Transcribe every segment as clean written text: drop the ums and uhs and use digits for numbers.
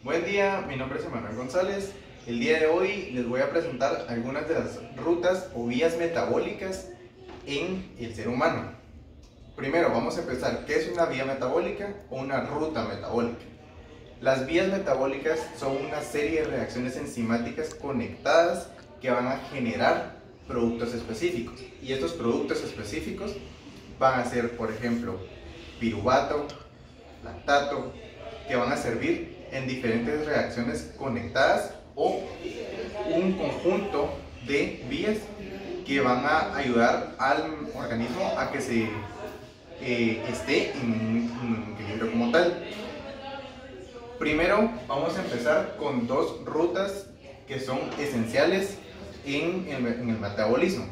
Buen día, mi nombre es Emanuel González. El día de hoy les voy a presentar algunas de las rutas o vías metabólicas en el ser humano. Primero vamos a empezar, ¿qué es una vía metabólica o una ruta metabólica? Las vías metabólicas son una serie de reacciones enzimáticas conectadas que van a generar productos específicos. Y estos productos específicos van a ser, por ejemplo, piruvato, lactato, que van a servir en diferentes reacciones conectadas o un conjunto de vías que van a ayudar al organismo a que se esté en un equilibrio como tal. Primero vamos a empezar con dos rutas que son esenciales en el metabolismo.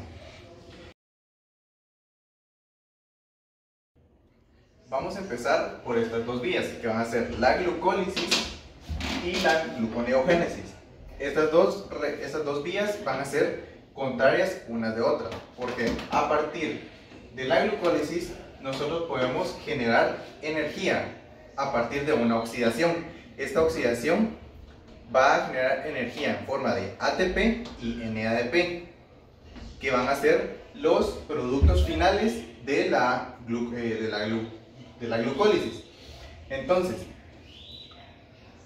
Vamos a empezar por estas dos vías, que van a ser la glucólisis y la gluconeogénesis. Estas dos vías van a ser contrarias unas de otras, porque a partir de la glucólisis nosotros podemos generar energía a partir de una oxidación. Esta oxidación va a generar energía en forma de ATP y NADP, que van a ser los productos finales de la glucólisis. Entonces,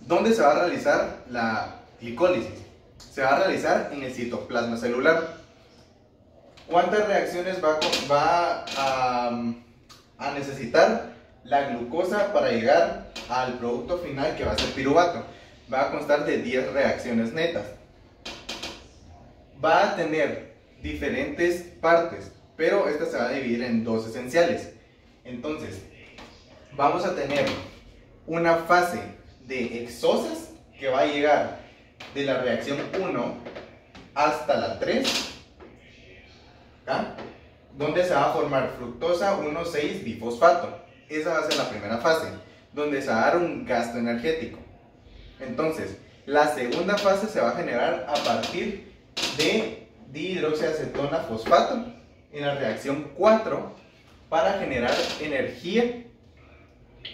¿dónde se va a realizar la glicólisis? Se va a realizar en el citoplasma celular. ¿Cuántas reacciones va a necesitar la glucosa para llegar al producto final, que va a ser piruvato? Va a constar de 10 reacciones netas. Va a tener diferentes partes, pero esta se va a dividir en dos esenciales. Entonces, vamos a tener una fase de exosas que va a llegar de la reacción 1 hasta la 3, ¿acá? Donde se va a formar fructosa 1,6-bifosfato. Esa va a ser la primera fase, donde se va a dar un gasto energético. Entonces, la segunda fase se va a generar a partir de dihidroxiacetona fosfato en la reacción 4 para generar energía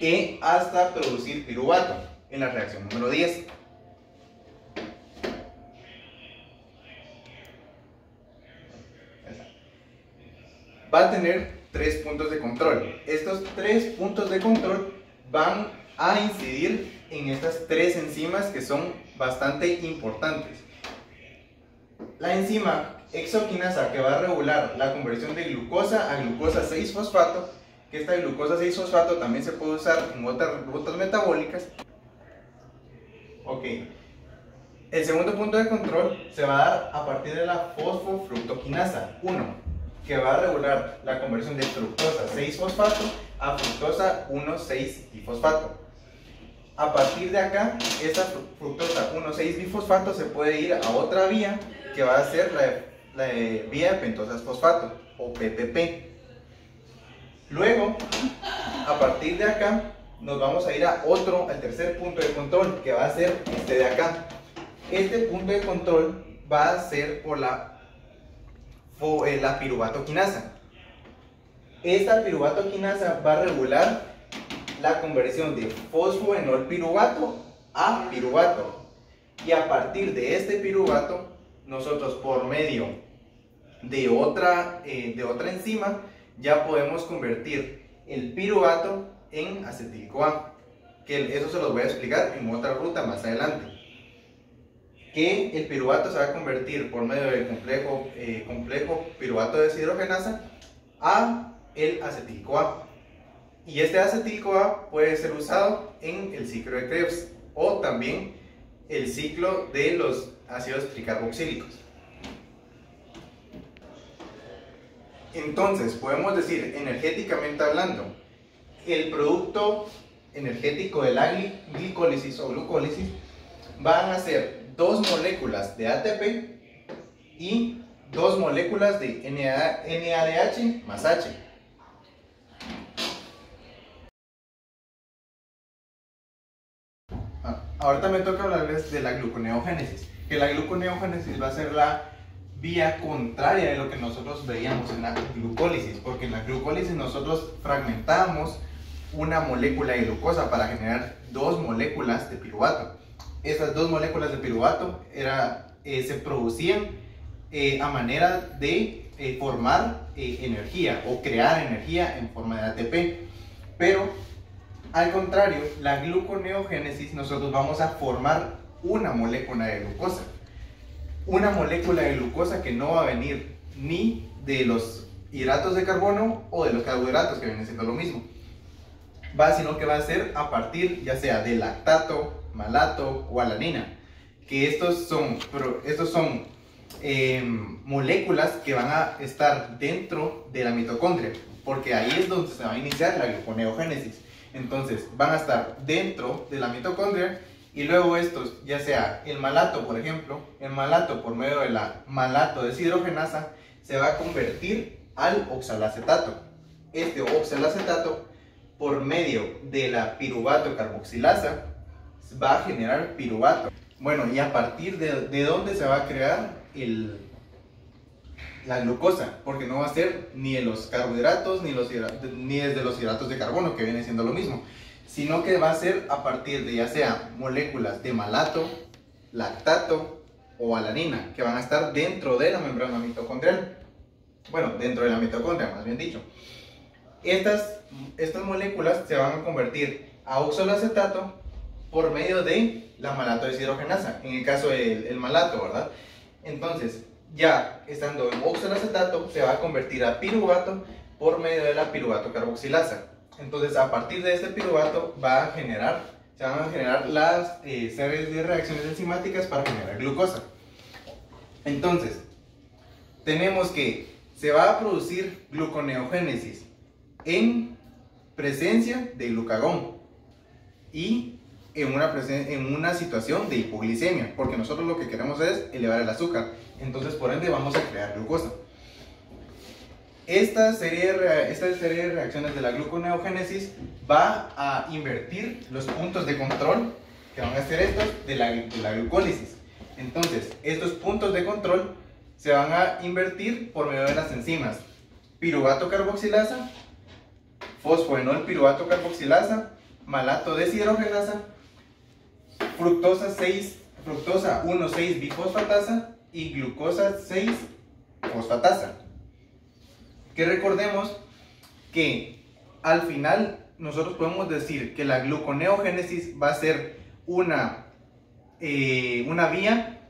y hasta producir piruvato en la reacción número 10. Va a tener 3 puntos de control. Estos 3 puntos de control van a incidir en estas 3 enzimas que son bastante importantes. La enzima exoquinasa, que va a regular la conversión de glucosa a glucosa 6-fosfato, que esta glucosa 6-fosfato también se puede usar en otras rutas metabólicas. Ok. El segundo punto de control se va a dar a partir de la fosfofructoquinasa 1, que va a regular la conversión de fructosa 6-fosfato a fructosa 1,6-bifosfato. A partir de acá, esta fructosa 1,6-bifosfato se puede ir a otra vía, que va a ser la vía de pentosas fosfato, o PTP. Luego, a partir de acá, nos vamos a ir al tercer punto de control, que va a ser este de acá. Este punto de control va a ser por la piruvatoquinasa. Esta piruvatoquinasa va a regular la conversión de fosfoenolpiruvato a piruvato. Y a partir de este piruvato, nosotros por medio de otra enzima ya podemos convertir el piruvato en acetil-CoA, que eso se los voy a explicar en otra ruta más adelante. Que el piruvato se va a convertir por medio del complejo piruvato deshidrogenasa a el acetil-CoA. Y este acetil-CoA puede ser usado en el ciclo de Krebs o también el ciclo de los ácidos tricarboxílicos. Entonces, podemos decir, energéticamente hablando, el producto energético de la glicólisis o glucólisis van a ser 2 moléculas de ATP y 2 moléculas de NADH más H. Ahorita me toca hablarles de la gluconeogénesis, que la gluconeogénesis va a ser la vía contraria de lo que nosotros veíamos en la glucólisis, porque en la glucólisis nosotros fragmentamos una molécula de glucosa para generar 2 moléculas de piruvato. estas dos moléculas de piruvato se producían a manera de formar energía o crear energía en forma de ATP. Pero al contrario, la gluconeogénesis, nosotros vamos a formar una molécula de glucosa. Una molécula de glucosa que no va a venir ni de los hidratos de carbono o de los carbohidratos, que vienen siendo lo mismo, sino que va a ser a partir ya sea de lactato, malato o alanina, que estos son moléculas que van a estar dentro de la mitocondria, porque ahí es donde se va a iniciar la gluconeogénesis. Entonces van a estar dentro de la mitocondria, y luego estos, ya sea el malato, por ejemplo, el malato por medio de la malato deshidrogenasa se va a convertir al oxalacetato. Este oxalacetato, por medio de la piruvato carboxilasa, va a generar piruvato. Bueno, y a partir de dónde se va a crear la glucosa, porque no va a ser ni de los carbohidratos ni desde los hidratos de carbono, que viene siendo lo mismo, sino que va a ser a partir de ya sea moléculas de malato, lactato o alanina, que van a estar dentro de la membrana mitocondrial. Bueno, dentro de la mitocondria, más bien dicho. Estas moléculas se van a convertir a oxalacetato por medio de la malato deshidrogenasa, en el caso del malato, ¿verdad? Entonces, ya estando en oxalacetato, se va a convertir a piruvato por medio de la piruvato carboxilasa. Entonces, a partir de este piruvato se van a generar las series de reacciones enzimáticas para generar glucosa. Entonces, tenemos que se va a producir gluconeogénesis en presencia de glucagón y en una situación de hipoglicemia, porque nosotros lo que queremos es elevar el azúcar. Entonces, por ende, vamos a crear glucosa. Esta serie de reacciones de la gluconeogénesis va a invertir los puntos de control, que van a ser estos de la glucólisis. Entonces, estos puntos de control se van a invertir por medio de las enzimas piruvato carboxilasa, fosfoenol piruvato carboxilasa, malato deshidrogenasa, fructosa 1,6 bifosfatasa y glucosa 6 fosfatasa. Que recordemos que al final nosotros podemos decir que la gluconeogénesis va a ser una vía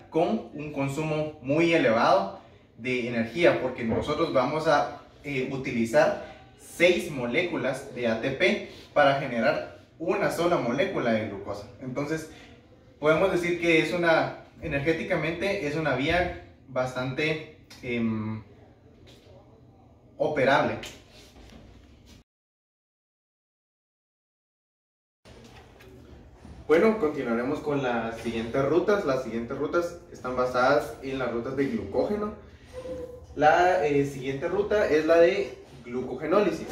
con un consumo muy elevado de energía, porque nosotros vamos a utilizar 6 moléculas de ATP para generar una sola molécula de glucosa. Entonces podemos decir que energéticamente es una vía bastante operable. Bueno, continuaremos con las siguientes rutas. Las siguientes rutas están basadas en las rutas de glucógeno. La siguiente ruta es la de glucogenólisis.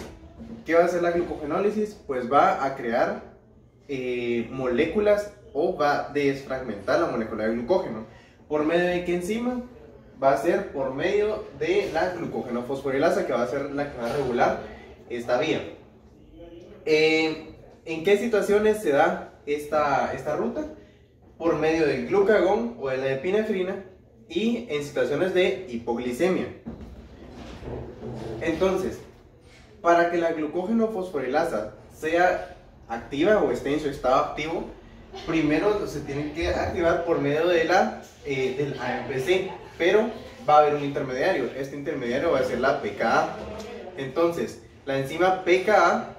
¿Qué va a hacer la glucogenólisis? Pues va a crear moléculas, o va a desfragmentar la molécula de glucógeno. ¿Por medio de qué enzima? Va a ser por medio de la glucógeno-fosforilasa, que va a ser la que va a regular esta vía. ¿En qué situaciones se da esta ruta? Por medio del glucagón o de la epinefrina, y en situaciones de hipoglicemia. Entonces, para que la glucógeno-fosforilasa sea activa o esté en su estado activo, primero se tiene que activar por medio de del AMPC, pero va a haber un intermediario. Este intermediario va a ser la pKa. Entonces, la enzima pKa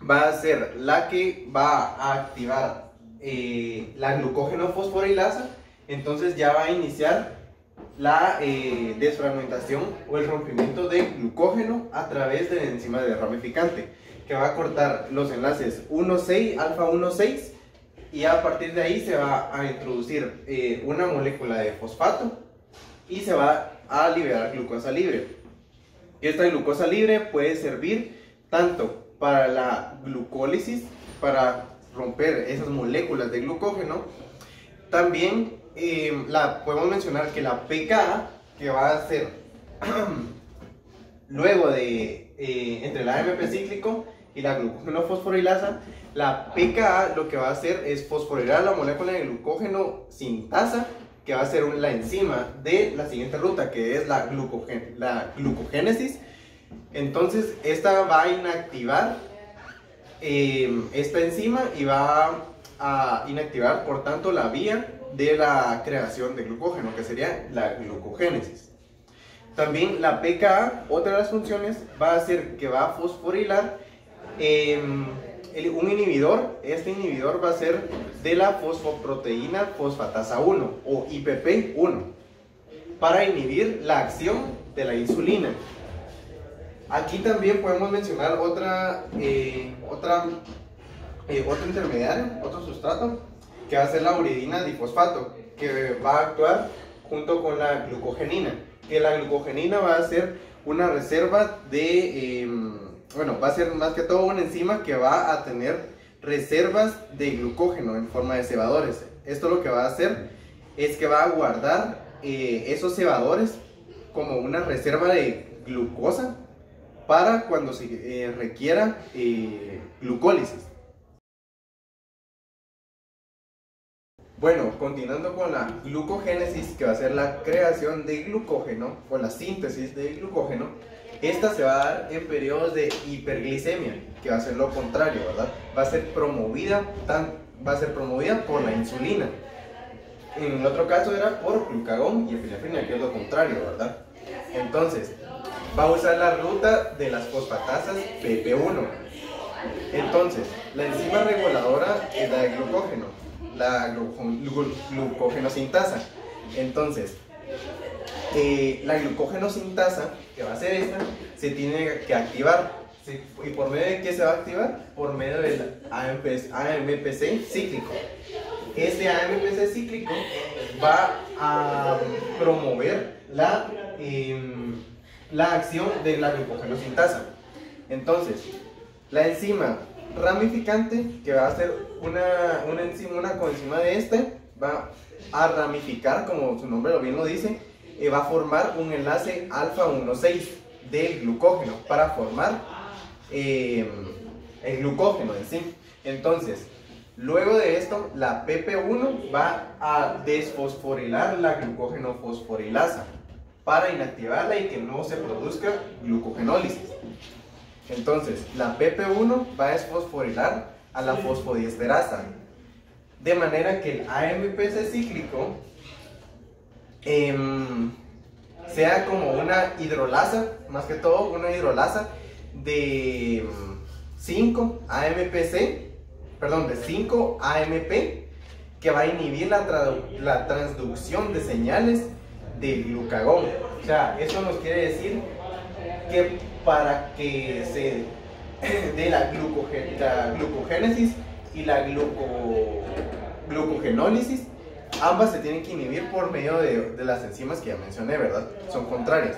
va a ser la que va a activar la glucógeno-fosforilasa. Entonces ya va a iniciar la desfragmentación o el rompimiento de glucógeno a través de la enzima de ramificante, que va a cortar los enlaces alfa 1,6, y a partir de ahí se va a introducir una molécula de fosfato y se va a liberar glucosa libre. Esta glucosa libre puede servir tanto para la glucólisis, para romper esas moléculas de glucógeno. También podemos mencionar que la pKa, que va a ser luego de entre el AMP cíclico y la glucógeno fosforilasa, la pKa lo que va a hacer es fosforilar la molécula de glucógeno sintasa, que va a ser la enzima de la siguiente ruta, que es la glucogénesis. Entonces esta va a inactivar esta enzima y va a inactivar por tanto la vía de la creación de glucógeno, que sería la glucogénesis. También la pKa, otra de las funciones, va a ser que va a fosforilar un inhibidor. Este inhibidor va a ser de la fosfoproteína fosfatasa 1 o IPP1 para inhibir la acción de la insulina. Aquí también podemos mencionar otro intermediario, otro sustrato, que va a ser la uridina difosfato, que va a actuar junto con la glucogenina, que la glucogenina va a ser una reserva de, va a ser más que todo una enzima que va a tener reservas de glucógeno en forma de cebadores. Esto lo que va a hacer es que va a guardar esos cebadores como una reserva de glucosa para cuando se requiera glucólisis. Bueno, continuando con la glucogénesis, que va a ser la creación de glucógeno o la síntesis de glucógeno, esta se va a dar en periodos de hiperglicemia, que va a ser lo contrario, ¿verdad? Va a ser promovida por la insulina. En el otro caso era por glucagón y epinefrina, que es lo contrario, ¿verdad? Entonces, va a usar la ruta de las fosfatasas PP1. Entonces, la enzima reguladora es la de glucógeno, la glucógeno sintasa. Entonces, la glucógeno sintasa, que va a ser esta, se tiene que activar. ¿Y por medio de qué se va a activar? Por medio del AMPC cíclico. Este AMPC cíclico va a promover la acción de la glucógeno sintasa. Entonces, la enzima ramificante, que va a ser una coenzima de este, va a ramificar, como su nombre bien lo dice, va a formar un enlace alfa 1,6 del glucógeno para formar el glucógeno en sí. Entonces, luego de esto, la PP1 va a desfosforilar la glucógeno fosforilasa para inactivarla y que no se produzca glucogenólisis. Entonces, la PP1 va a desfosforilar a la fosfodiesterasa, de manera que el AMPC cíclico sea como una hidrolasa, más que todo una hidrolasa de 5 AMP, que va a inhibir la transducción de señales del glucagón. O sea, eso nos quiere decir que para que se dé la glucogénesis y la glucogenólisis, ambas se tienen que inhibir por medio de las enzimas que ya mencioné, ¿verdad? Son contrarias.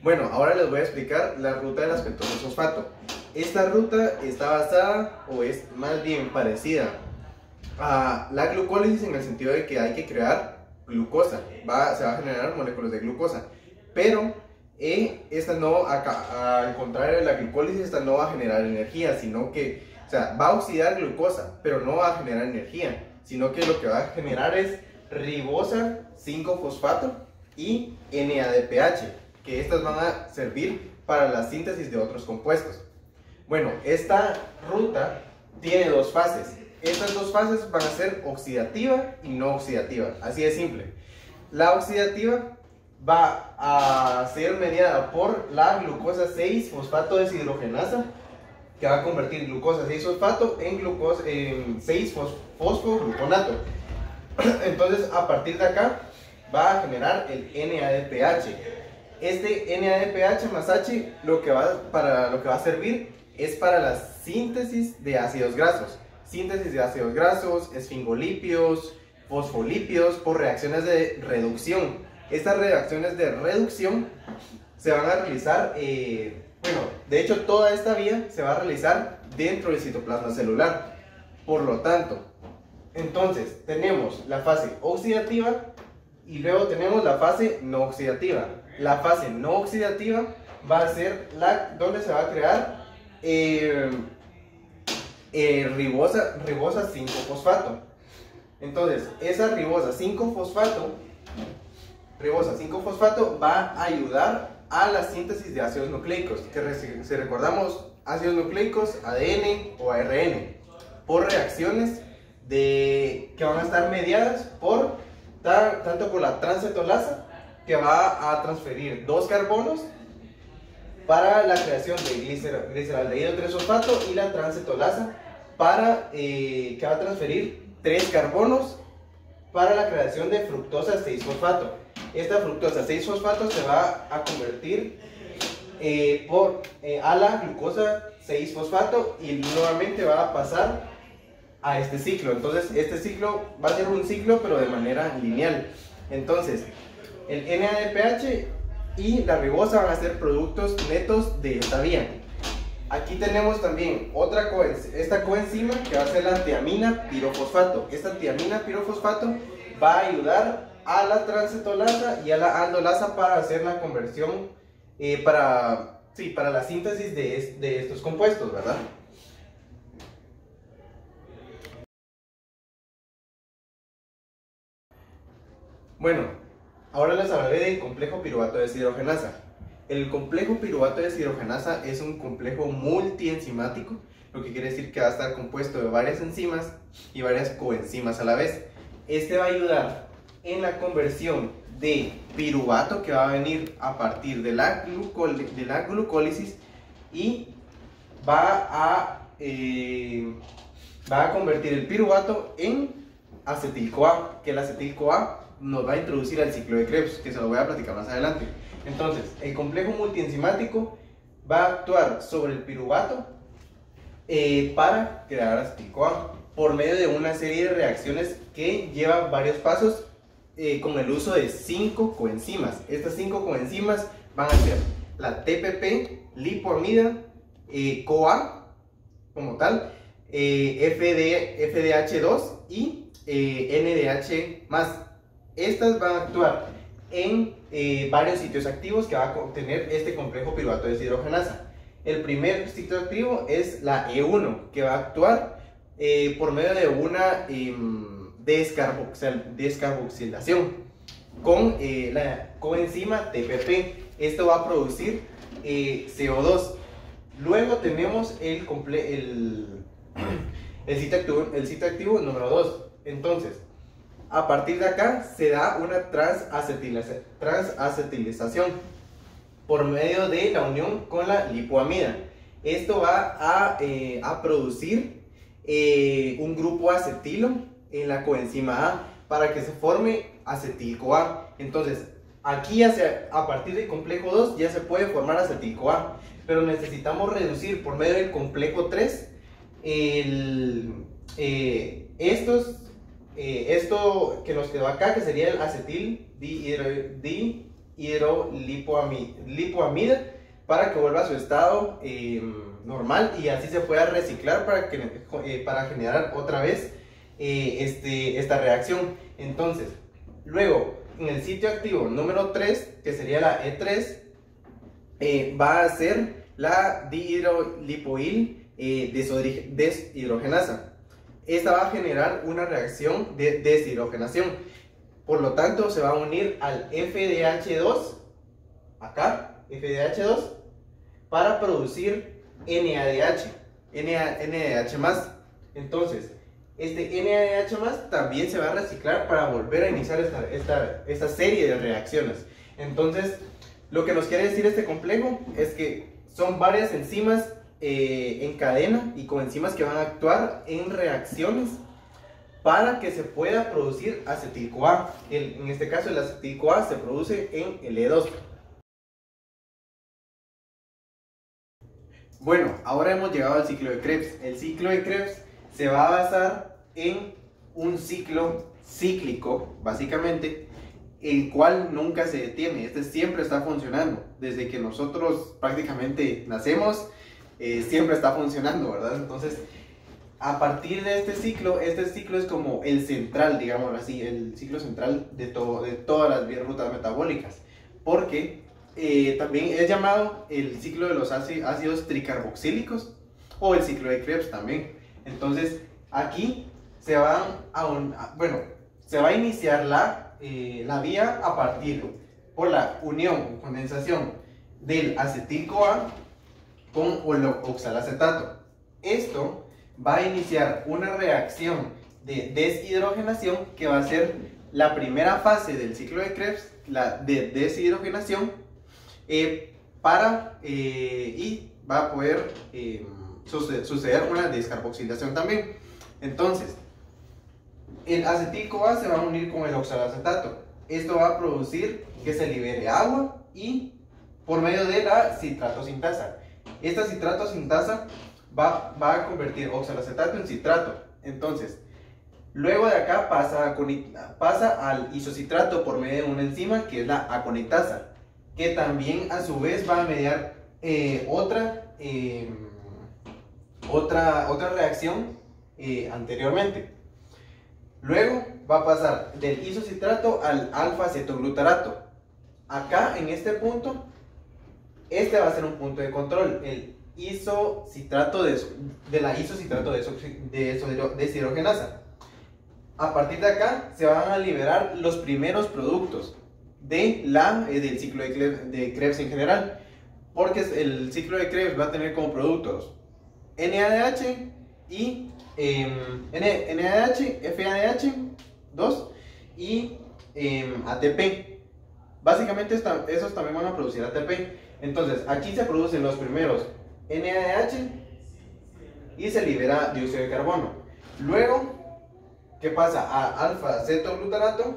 Bueno, ahora les voy a explicar la ruta del aspartame fosfato. Esta ruta está basada, o es más bien parecida a la glucólisis, en el sentido de que hay que crear glucosa, se va a generar moléculas de glucosa, pero esta no, al contrario de la glucólisis, esta no va a generar energía, sino que, o sea, va a oxidar glucosa, pero no va a generar energía, sino que lo que va a generar es ribosa 5-fosfato y NADPH, que estas van a servir para la síntesis de otros compuestos. Bueno, esta ruta tiene dos fases. Estas dos fases van a ser oxidativa y no oxidativa, así de simple. La oxidativa va a ser mediada por la glucosa 6-fosfato deshidrogenasa, que va a convertir glucosa 6-fosfato en 6-fosfogluconato. Entonces, a partir de acá va a generar el NADPH. Este NADPH más H lo que va a servir es para la síntesis de ácidos grasos. Síntesis de ácidos grasos, esfingolípidos, fosfolípidos por reacciones de reducción. Estas reacciones de reducción se van a realizar, de hecho toda esta vía se va a realizar dentro del citoplasma celular. Por lo tanto, entonces tenemos la fase oxidativa y luego tenemos la fase no oxidativa. La fase no oxidativa va a ser donde se va a crear ribosa 5-fosfato. Entonces, esa ribosa 5-fosfato va a ayudar a la síntesis de ácidos nucleicos, que si recordamos, ácidos nucleicos, ADN o ARN, por reacciones que van a estar mediadas tanto por la transcetolasa, que va a transferir 2 carbonos para la creación de gliceraldehído 3-fosfato, y la transcetolasa que va a transferir 3 carbonos para la creación de fructosa 6-fosfato. Esta fructosa 6-fosfato se va a convertir a la glucosa 6-fosfato y nuevamente va a pasar a este ciclo. Entonces este ciclo va a ser un ciclo pero de manera lineal. Entonces el NADPH y la ribosa van a ser productos netos de esta vía. Aquí tenemos también esta coenzima que va a ser la tiamina pirofosfato. Esta tiamina pirofosfato va a ayudar a la transcetolasa y a la aldolasa para hacer la conversión, para la síntesis de estos compuestos, ¿verdad? Bueno, ahora les hablaré del complejo piruvato deshidrogenasa. El complejo piruvato deshidrogenasa es un complejo multienzimático, lo que quiere decir que va a estar compuesto de varias enzimas y varias coenzimas a la vez. Este va a ayudar en la conversión de piruvato, que va a venir a partir de la glucólisis, y va a convertir el piruvato en acetil-CoA, que el acetil-CoA nos va a introducir al ciclo de Krebs, que se lo voy a platicar más adelante. Entonces, el complejo multienzimático va a actuar sobre el piruvato para crear acetil-CoA por medio de una serie de reacciones que llevan varios pasos con el uso de 5 coenzimas. Estas 5 coenzimas van a ser la TPP, lipoamida, CoA como tal, FDH2 y NDH+. Estas van a actuar en varios sitios activos que va a contener este complejo piruvato deshidrogenasa. El primer sitio activo es la E1, que va a actuar por medio de una descarboxilación con la coenzima TPP. Esto va a producir CO2. Luego tenemos el sitio activo número 2. Entonces, a partir de acá se da una transacetilización por medio de la unión con la lipoamida. Esto va a producir un grupo acetilo en la coenzima A para que se forme acetil-CoA. Entonces, aquí a partir del complejo 2 ya se puede formar acetil-CoA, pero necesitamos reducir por medio del complejo 3 esto que nos quedó acá, que sería el acetil dihidrolipoamida, para que vuelva a su estado normal y así se pueda reciclar para generar otra vez esta reacción. Entonces, luego en el sitio activo número 3, que sería la E3, va a ser la dihidrolipoil deshidrogenasa. Esta va a generar una reacción de deshidrogenación. Por lo tanto, se va a unir al FDH2, acá, FDH2, para producir NADH. Entonces, este NADH+ también se va a reciclar para volver a iniciar esta serie de reacciones. Entonces, lo que nos quiere decir este complejo es que son varias enzimas en cadena y coenzimas que van a actuar en reacciones para que se pueda producir acetil-CoA. En este caso, el acetil-CoA se produce en el E2. Bueno, ahora hemos llegado al ciclo de Krebs. El ciclo de Krebs se va a basar en un ciclo cíclico, básicamente, el cual nunca se detiene. Este siempre está funcionando. Desde que nosotros prácticamente nacemos, siempre está funcionando, ¿verdad? Entonces, a partir de este ciclo es como el central, digámoslo así, el ciclo central de todas las rutas metabólicas, porque también es llamado el ciclo de los ácidos tricarboxílicos o el ciclo de Krebs también. Entonces aquí se va a iniciar la vía a partir por la unión o condensación del acetil-CoA con oxalacetato. Esto va a iniciar una reacción de deshidrogenación que va a ser la primera fase del ciclo de Krebs, la de deshidrogenación, y va a poder suceder una descarboxilación también. Entonces, el acetil-CoA se va a unir con el oxalacetato. Esto va a producir que se libere agua y por medio de la citrato sintasa. Esta citrato sintasa va a convertir oxalacetato en citrato. Entonces, luego de acá pasa al isocitrato por medio de una enzima que es la aconitasa, que también a su vez va a mediar otra reacción anteriormente. Luego va a pasar del isocitrato al alfa-cetoglutarato. Acá en este punto, este va a ser un punto de control, el isocitrato de la isocitrato deshidrogenasa. A partir de acá se van a liberar los primeros productos del ciclo de Krebs en general, porque el ciclo de Krebs va a tener como productos NADH y NADH, FADH2 y ATP. Básicamente esos también van a producir ATP. Entonces aquí se producen los primeros NADH y se libera dióxido de carbono. Luego, ¿qué pasa? A alfa-cetoglutarato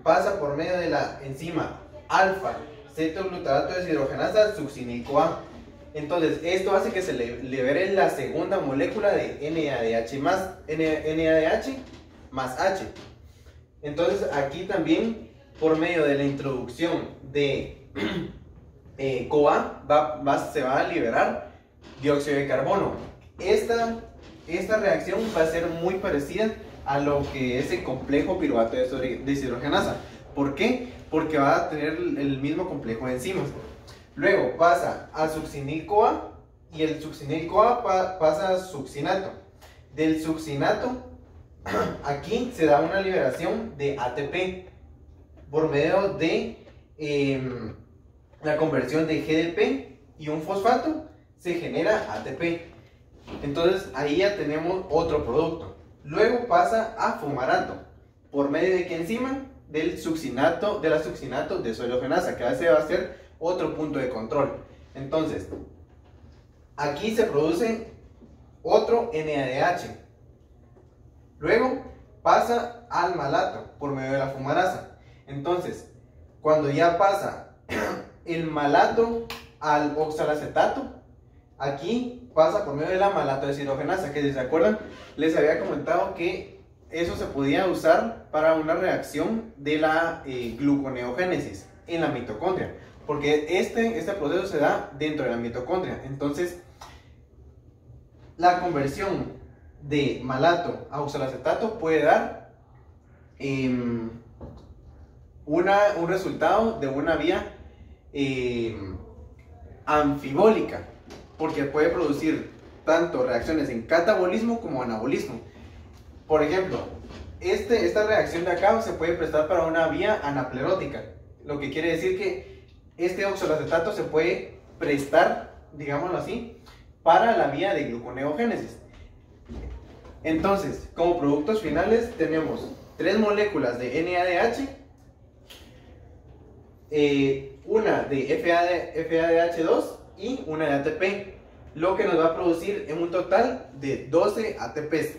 pasa por medio de la enzima alfa-cetoglutarato deshidrogenasa succinil-CoA. Entonces esto hace que se libere la segunda molécula de NADH más H. Entonces aquí también por medio de la introducción de CoA se va a liberar dióxido de carbono. Esta reacción va a ser muy parecida a lo que es el complejo piruvato deshidrogenasa. ¿Por qué? Porque va a tener el mismo complejo de enzimas. Luego pasa a succinil-CoA y el succinil-CoA pasa a succinato. Del succinato, aquí se da una liberación de ATP por medio de la conversión de GDP y un fosfato, se genera ATP. Entonces ahí ya tenemos otro producto. Luego pasa a fumarato. ¿Por medio de qué enzima? Del succinato, de la succinato deshidrogenasa, que ese va a ser otro punto de control. Entonces, aquí se produce otro NADH. Luego pasa al malato por medio de la fumarasa. Entonces, cuando ya pasa el malato al oxalacetato, aquí pasa por medio de la malato deshidrogenasa, que si se acuerdan, les había comentado que eso se podía usar para una reacción de la gluconeogénesis en la mitocondria, porque este proceso se da dentro de la mitocondria. Entonces, la conversión de malato a oxalacetato puede dar un resultado de una vía anfibólica, porque puede producir tanto reacciones en catabolismo como anabolismo. Por ejemplo, esta reacción de acá se puede prestar para una vía anaplerótica, lo que quiere decir que este oxalacetato se puede prestar, digámoslo así, para la vía de gluconeogénesis. Entonces, como productos finales tenemos 3 moléculas de NADH, una de FADH2 y una de ATP, lo que nos va a producir en un total de 12 ATPs.